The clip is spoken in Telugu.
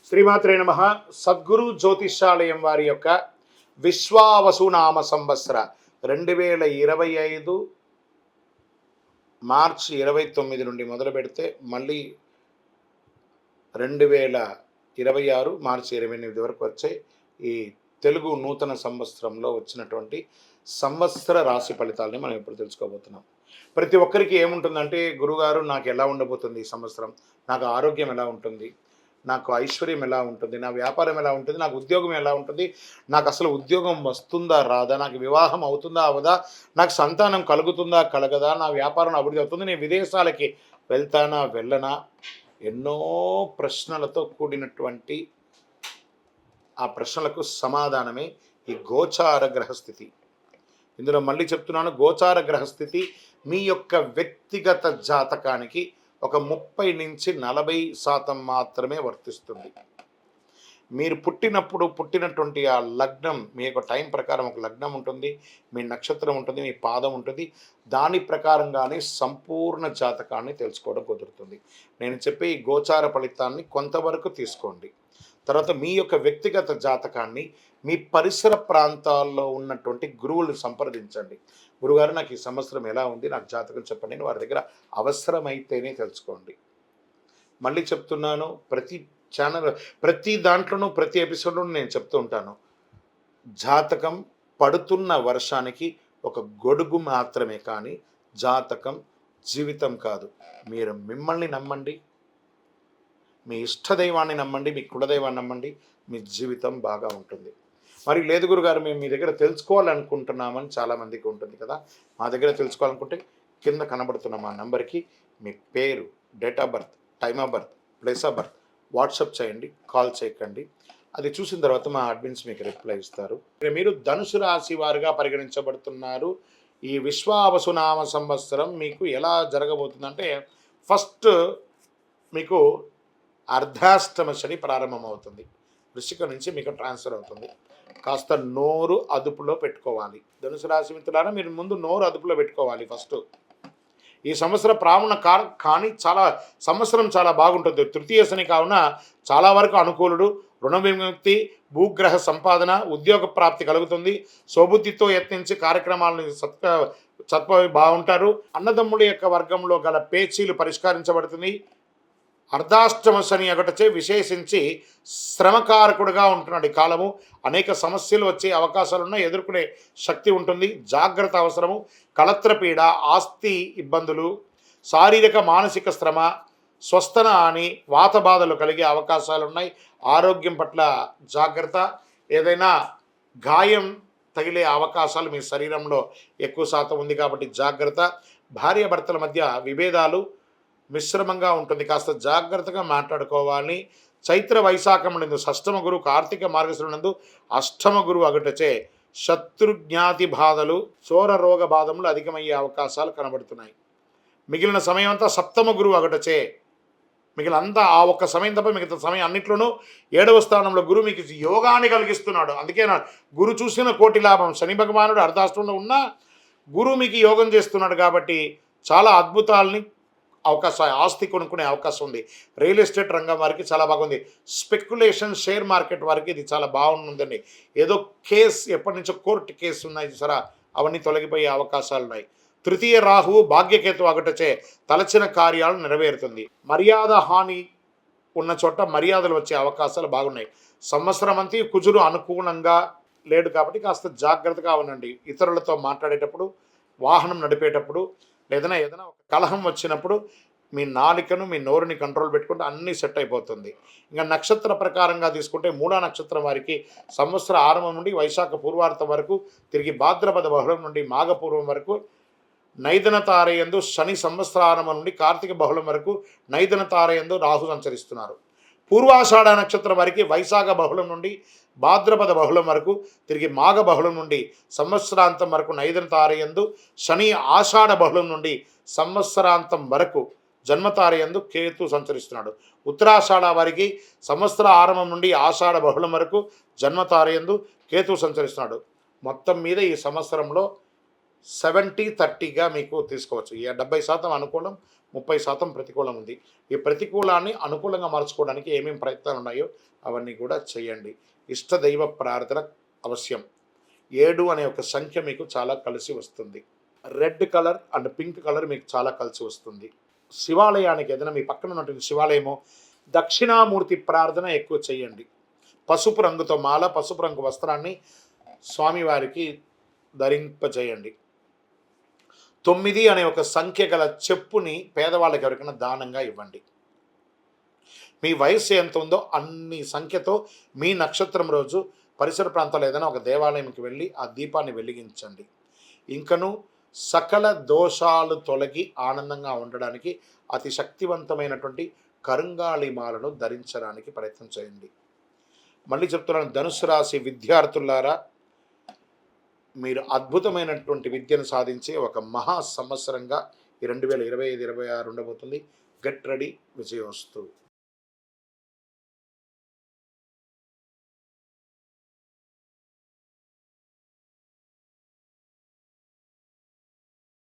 శ్రీమాత్రే నమః. సద్గురు జ్యోతిష్యాలయం వారి యొక్క విశ్వావసునామ సంవత్సర 2025 మార్చి 29 నుండి మొదలు పెడితే మళ్ళీ 2026 మార్చి 28 వరకు వచ్చే ఈ తెలుగు నూతన సంవత్సరంలో వచ్చినటువంటి సంవత్సర రాశి ఫలితాలని మనం ఇప్పుడు తెలుసుకోబోతున్నాం. ప్రతి ఒక్కరికి ఏముంటుందంటే, గురుగారు నాకు ఎలా ఉండబోతుంది ఈ సంవత్సరం, నాకు ఆరోగ్యం ఎలా ఉంటుంది, నాకు ఐశ్వర్యం ఎలా ఉంటుంది, నా వ్యాపారం ఎలా ఉంటుంది, నాకు ఉద్యోగం ఎలా ఉంటుంది, నాకు అసలు ఉద్యోగం వస్తుందా రాదా, నాకు వివాహం అవుతుందా అవదా, నాకు సంతానం కలుగుతుందా కలగదా, నా వ్యాపారం అభివృద్ధి అవుతుంది, నేను విదేశాలకి వెళ్తానా వెళ్ళనా, ఎన్నో ప్రశ్నలతో కూడినటువంటి ఆ ప్రశ్నలకు సమాధానమే ఈ గోచార గ్రహస్థితి. ఇందులో మళ్ళీ చెప్తున్నాను, గోచార గ్రహస్థితి మీ యొక్క వ్యక్తిగత జాతకానికి ఒక 30 నుంచి 40% మాత్రమే వర్తిస్తుంది. మీరు పుట్టినటువంటి ఆ లగ్నం, మీ యొక్క టైం ప్రకారం ఒక లగ్నం ఉంటుంది, మీ నక్షత్రం ఉంటుంది, మీ పాదం ఉంటుంది. దాని ప్రకారంగానే సంపూర్ణ జాతకాన్ని తెలుసుకోవడం కుదురుతుంది. నేను చెప్పే ఈ గోచార ఫలితాన్ని కొంతవరకు తీసుకోండి. తర్వాత మీ యొక్క వ్యక్తిగత జాతకాన్ని మీ పరిసర ప్రాంతాల్లో ఉన్నటువంటి గురువులను సంప్రదించండి. గురుగారు, నాకు ఈ సంవత్సరం ఎలా ఉంది, నాకు జాతకం చెప్పండి అని వారి దగ్గర అవసరమైతేనే తెలుసుకోండి. మళ్ళీ చెప్తున్నాను, ప్రతి దాంట్లోనూ ప్రతి ఎపిసోడ్లోనూ నేను చెప్తూ ఉంటాను, జాతకం పడుతున్న వర్షానికి ఒక గొడుగు మాత్రమే, కానీ జాతకం జీవితం కాదు. మీరు మిమ్మల్ని నమ్మండి, మీ ఇష్టదైవాన్ని నమ్మండి, మీ కులదైవాన్ని నమ్మండి, మీ జీవితం బాగా ఉంటుంది. మరి లేదు గురుగారు, మేము మీ దగ్గర తెలుసుకోవాలనుకుంటున్నామని చాలామందికి ఉంటుంది కదా. మా దగ్గర తెలుసుకోవాలనుకుంటే కింద కనబడుతున్న మా నెంబర్కి మీ పేరు, date of birth, time of birth, place of birth WhatsApp చేయండి, కాల్ చేయకండి. అది చూసిన తర్వాత మా అడ్మిన్స్ మీకు రిప్లై ఇస్తారు. మీరు ధనుసు రాశి వారుగా పరిగణించబడుతున్నారు. ఈ విశ్వావసునామ సంవత్సరం మీకు ఎలా జరగబోతుందంటే, ఫస్ట్ మీకు అర్ధాష్టమ శని ప్రారంభమవుతుంది. వృశ్చికం నుంచి మీకు ట్రాన్స్ఫర్ అవుతుంది. కాస్త నోరు అదుపులో పెట్టుకోవాలి. ధనుసు రాశి మిత్రులారా, మీరు ముందు నోరు అదుపులో పెట్టుకోవాలి ఫస్ట్. ఈ సంవత్సరం కానీ సంవత్సరం చాలా బాగుంటుంది. తృతీయ శని కావున చాలా వరకు అనుకూలుడు. రుణ విముక్తి, భూగ్రహ సంపాదన, ఉద్యోగ ప్రాప్తి కలుగుతుంది. స్వబుద్ధితో యత్నించి కార్యక్రమాలను బాగుంటారు. అన్నదమ్ముడి యొక్క వర్గంలో గల పేచీలు పరిష్కరించబడుతుంది. అర్ధాష్టమ శని ఒకటచే విశేషించి శ్రమకారకుడుగా ఉంటున్నాడు ఈ కాలము. అనేక సమస్యలు వచ్చే అవకాశాలున్నా ఎదుర్కొనే శక్తి ఉంటుంది. జాగ్రత్త అవసరము. కళత్రపీడ, ఆస్తి ఇబ్బందులు, శారీరక మానసిక శ్రమ, స్వస్థన అని వాత బాధలు కలిగే అవకాశాలున్నాయి. ఆరోగ్యం పట్ల జాగ్రత్త. ఏదైనా గాయం తగిలే అవకాశాలు మీ శరీరంలో ఎక్కువ శాతం ఉంది కాబట్టి జాగ్రత్త. భార్యాభర్తల మధ్య విభేదాలు మిశ్రమంగా ఉంటుంది, కాస్త జాగ్రత్తగా మాట్లాడుకోవాలి. చైత్ర వైశాఖం నందు షష్టమ గురు, కార్తీక మార్గశిరం నందు అష్టమ గురు అగుటచే శత్రుజ్ఞాతి బాధలు, చోర రోగ బాధములు అధికమయ్యే అవకాశాలు కనబడుతున్నాయి. మిగిలిన సమయం అంతా సప్తమ గురువు అగుటచే, మిగిలినంతా ఆ ఒక్క సమయం తప్ప మిగతా సమయం అన్నిట్లోనూ 7వ స్థానంలో గురు మీకు యోగాన్ని కలిగిస్తున్నాడు. అందుకే గురు చూసిన కోటి లాభం. శని భగవానుడు అర్ధాష్టంలో ఉన్నా గురు మీకు యోగం చేస్తున్నాడు కాబట్టి చాలా అద్భుతాలని ఆస్తి కొనుక్కునే అవకాశం ఉంది. రియల్ ఎస్టేట్ రంగం వారికి చాలా బాగుంది. స్పెక్యులేషన్, షేర్ మార్కెట్ వారికి ఇది చాలా బాగుందండి. ఏదో కేసు, ఎప్పటి నుంచో కోర్టు కేసు ఉన్నాయి చూసారా, అవన్నీ తొలగిపోయే అవకాశాలు ఉన్నాయి. తృతీయ రాహువు భాగ్యకేతు అగటచే తలచిన కార్యాలు నెరవేరుతుంది. మర్యాద హాని ఉన్న చోట మర్యాదలు వచ్చే అవకాశాలు బాగున్నాయి. సంవత్సరం అంతా కుజుడు అనుకూలంగా లేడు కాబట్టి కాస్త జాగ్రత్తగా ఉండండి. ఇతరులతో మాట్లాడేటప్పుడు, వాహనం నడిపేటప్పుడు, ఏదైనా ఒక కలహం వచ్చినప్పుడు మీ నాలికను, మీ నోరుని కంట్రోల్ పెట్టుకుంటే అన్నీ సెట్ అయిపోతుంది. ఇంకా నక్షత్ర ప్రకారంగా తీసుకుంటే మూలా నక్షత్రం వారికి సంవత్సర ఆరంభం నుండి వైశాఖ పూర్వార్థం వరకు, తిరిగి భాద్రపద బహుళం నుండి మాఘపూర్వం వరకు నైదన తారయందు శని, సంవత్సరారంభం నుండి కార్తీక బహుళం వరకు నైదన తారయందు రాహు సంచరిస్తున్నారు. పూర్వాషాఢ నక్షత్రం వారికి వైశాఖ బహుళం నుండి భాద్రపద బహుళం వరకు, తిరిగి మాఘ బహుళం నుండి సంవత్సరాంతం వరకు నైదన తారయందు శని, ఆషాఢ బహుళం నుండి సంవత్సరాంతం వరకు జన్మతారయందు కేతు సంచరిస్తున్నాడు. ఉత్తరాషాఢ వారికి సంవత్సర ఆరంభం నుండి ఆషాఢ బహుళం వరకు జన్మతారయందు కేతు సంచరిస్తున్నాడు. మొత్తం మీద ఈ సంవత్సరంలో 70-30గా మీకు తీసుకోవచ్చు. ఈ 70% అనుకూలం, 30% ప్రతికూలం ఉంది. ఈ ప్రతికూలాన్ని అనుకూలంగా మార్చుకోవడానికి ఏమేమి ప్రయత్నాలు ఉన్నాయో అవన్నీ కూడా చేయండి. ఇష్టదైవ ప్రార్థన అవశ్యం. 7 అనే ఒక సంఖ్య మీకు చాలా కలిసి వస్తుంది. Red colour and pink colour మీకు చాలా కలిసి వస్తుంది. శివాలయానికి ఏదైనా మీ పక్కన ఉన్నటువంటి శివాలయము దక్షిణామూర్తి ప్రార్థన ఎక్కువ చేయండి. పసుపు రంగుతో మాల, పసుపు రంగు వస్త్రాన్ని స్వామివారికి ధరింపజేయండి. 9 అనే ఒక సంఖ్య గల చెప్పుని పేదవాళ్ళకి ఎవరికైనా దానంగా ఇవ్వండి. మీ వయస్సు ఎంత ఉందో అన్ని సంఖ్యతో మీ నక్షత్రం రోజు పరిసర ప్రాంతాల్లో ఏదైనా ఒక దేవాలయంకి వెళ్ళి ఆ దీపాన్ని వెలిగించండి. ఇంకను సకల దోషాలు తొలగి ఆనందంగా ఉండడానికి అతి శక్తివంతమైనటువంటి కరుంగాళి మాలను ధరించడానికి ప్రయత్నం చేయండి. మళ్ళీ చెప్తున్నాను, ధనుసు రాశి విద్యార్థులారా, మీరు అద్భుతమైనటువంటి విద్యను సాధించే ఒక మహా సంవత్సరంగా ఈ 2025-26 ఉండబోతుంది. గెట్ రెడీ, విజయోస్తు.